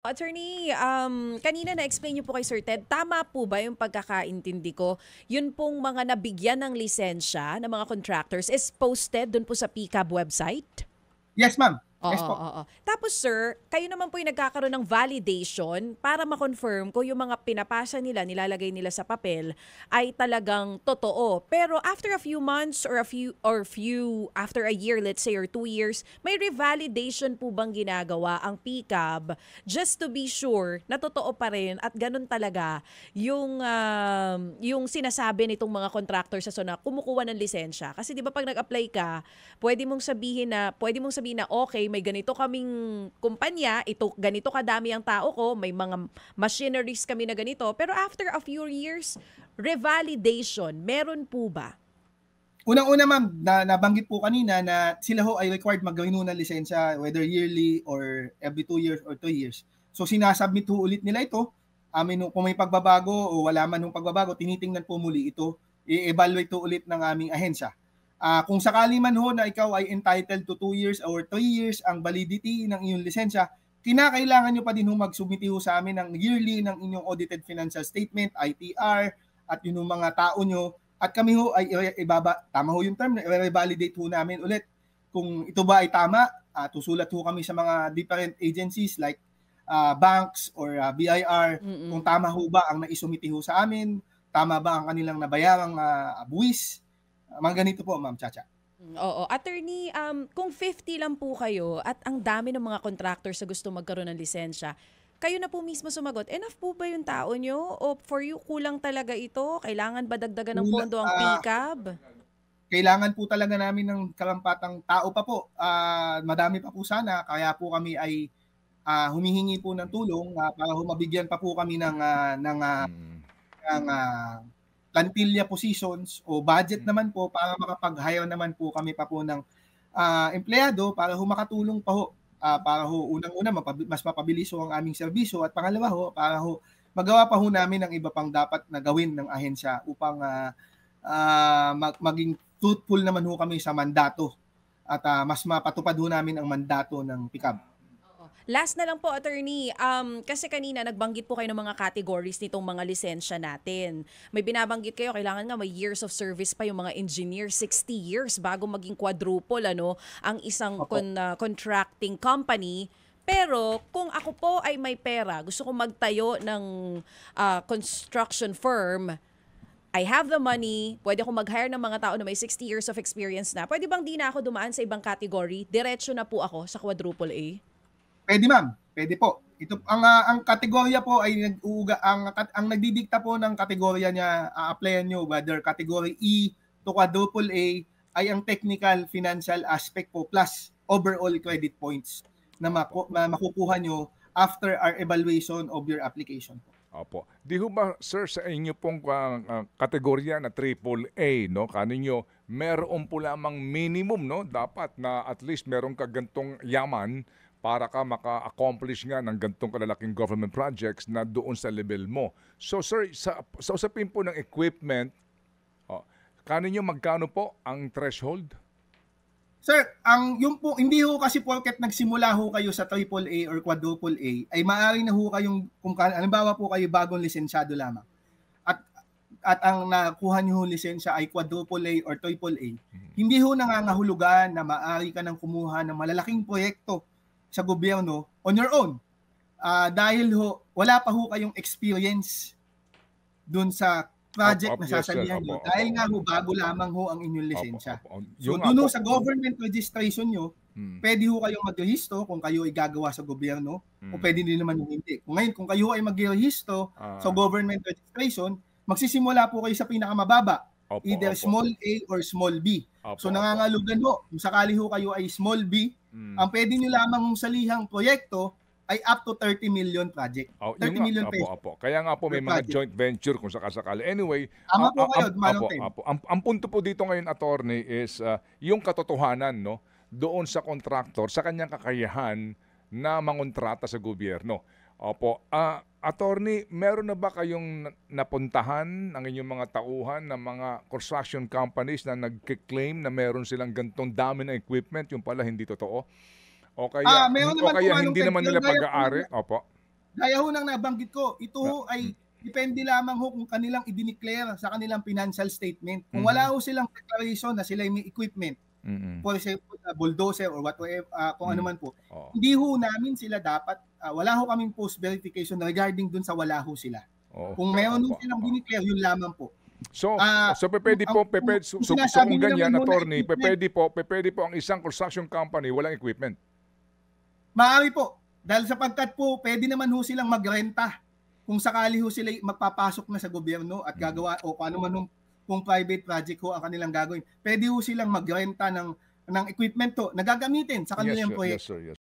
Attorney, kanina na-explain niyo po kay Sir Ted, tama po ba yung pagkakaintindi ko? Yun pong mga nabigyan ng lisensya ng mga contractors is posted dun po sa PCAB website? Yes, ma'am. Oo, Yes po. oo. Tapos sir, kayo naman po yung nagkakaroon ng validation para ma-confirm kung yung mga pinapasa nila, nilalagay nila sa papel ay talagang totoo. Pero after a few months or after a year, let's say, or 2 years, may revalidation po bang ginagawa ang PCAB just to be sure na totoo pa rin at ganun talaga yung sinasabi nitong mga contractors sa na kumukuha ng lisensya. Kasi 'di ba pag nag-apply ka, pwede mong sabihin na okay, may ganito kaming kumpanya, ito ganito kadami ang tao ko, may mga machineries kami na ganito. Pero after a few years, revalidation, meron po ba? Unang-una ma'am, nabanggit po kanina na sila ho ay required mag-renew ng lisensya whether yearly or every 2 years or 3 years. So sinasubmit ho ulit nila ito. Kung may pagbabago o wala man ng pagbabago, tinitingnan po muli ito. I-evaluate ho ulit ng aming ahensya. Kung sakali man ho na ikaw ay entitled to 2 years or 3 years ang validity ng iyong lisensya, kinakailangan nyo pa din ho mag-submit ho sa amin ng yearly ng inyong audited financial statement, ITR, at yung mga tao nyo. At kami ho ay tama ho yung term, i-revalidate ho namin ulit. Kung ito ba ay tama, tusulat ho kami sa mga different agencies like banks or BIR, kung tama ho ba ang naisumiti ho sa amin, tama ba ang kanilang nabayarang buwis. Mga ganito po, Ma'am Chacha. Oo. Attorney, kung 50 lang po kayo at ang dami ng mga contractors sa gusto magkaroon ng lisensya, kayo na po mismo sumagot, enough po ba yung tao nyo? O for you, kulang talaga ito? Kailangan ba dagdagan ng pondo ang PCAB? Kailangan po talaga namin ng karampatang tao pa po. Madami pa po sana, kaya po kami ay humihingi po ng tulong para mabigyan pa po kami ng plantilla positions o budget naman po para makapag-hire naman po kami pa po ng empleyado para makatulong pa ho. Para ho unang-una mas mapabilis ho ang aming serbisyo at pangalawa ho para ho magawa pa ho namin ang iba pang dapat na gawin ng ahensya upang maging truthful naman ho kami sa mandato at mas mapatupad ho namin ang mandato ng PICAB. Last na lang po, attorney. Kasi kanina nagbanggit po kayo ng mga categories nitong mga lisensya natin. May binabanggit kayo, kailangan nga may years of service pa yung mga engineer, 60 years bago maging quadruple ang isang contracting company. Pero kung ako po ay may pera, gusto ko magtayo ng construction firm, I have the money, pwede ako mag-hire ng mga tao na may 60 years of experience na. Pwede bang di na ako dumaan sa ibang category? Diretso na po ako sa quadruple A? Pwede ma'am, pwede po. Ito ang kategorya po ay ang nagdidikta po ng kategorya niya applyan niyo whether category E to quadruple A ay ang technical financial aspect po plus overall credit points na makukuha niyo after our evaluation of your application po. Opo. Di ho ba, sir, sa inyo pong kategorya na triple A, no, kaninyo, meron po lamang minimum, no, dapat na at least meron ka gantong yaman para ka maka-accomplish nga ng gantong kalalaking government projects na doon sa level mo. So, sir, sa usapin po ng equipment, kaninyo magkano po ang threshold? Sir, yung po, hindi ho kasi porket nagsimula ho kayo sa triple A or quadruple A, ay maaari na ho kayong, kung halimbawa po kayo bagong lisensyado lamang, at ang nakuha niyo ho lisensya ay quadruple A or triple A, hindi ho nangangahulugan na maaari ka nang kumuha ng malalaking proyekto sa gobyerno on your own. Dahil ho, wala pa ho kayong experience dun sa project na sasalihan nyo. Dahil nga ho, bago lamang ho ang inyong lisensya. So dun ho sa government registration nyo, pwede ho kayong magrehistro kung kayo ay gagawa sa gobyerno o pwede din naman hindi. Ngayon, kung kayo ay magrehistro sa government registration, magsisimula po kayo sa pinakamababa. Either small A or small B. So nangangalugan ho, kung sakali ho kayo ay small B, ang pwede nyo lamang salihang proyekto ay up to 30 million project. 30 million pesos. Kaya nga po may mga joint venture kung sakasakali. Anyway, tama po kayo, ang punto po dito ngayon, attorney, is yung katotohanan, no, doon sa contractor, sa kanyang kakayahan na mangontrata sa gobyerno. Opo. Attorney, meron na ba kayong napuntahan ng inyong mga tauhan ng mga construction companies na nagke-claim na meron silang gantong dami ng equipment, yung pala hindi totoo? O kaya, meron naman hindi naman nila pag-aari? Opo. gaya ho nang nabanggit ko, ito ho ay depende lamang ho kung kanilang i-declare sa kanilang financial statement. Kung wala ho silang declaration na sila may equipment, for example, bulldozer or whatever, kung ano man po, hindi ho namin sila dapat, wala ho kaming post-verification regarding dun sa wala ho sila. Kung meron ho silang dineclare, yun lamang po. So pwede po, so kung ganyan, attorney, pwede po ang isang construction company walang equipment. Maaari po, dahil sapagkat po, pwede naman ho silang magrenta kung sakali ho sila magpapasok na sa gobyerno at gagawa o kung ano man kung private project ho ang kanilang gagawin. Pwede ho silang magrenta ng equipment to na gagamitin sa kanilang proyekto.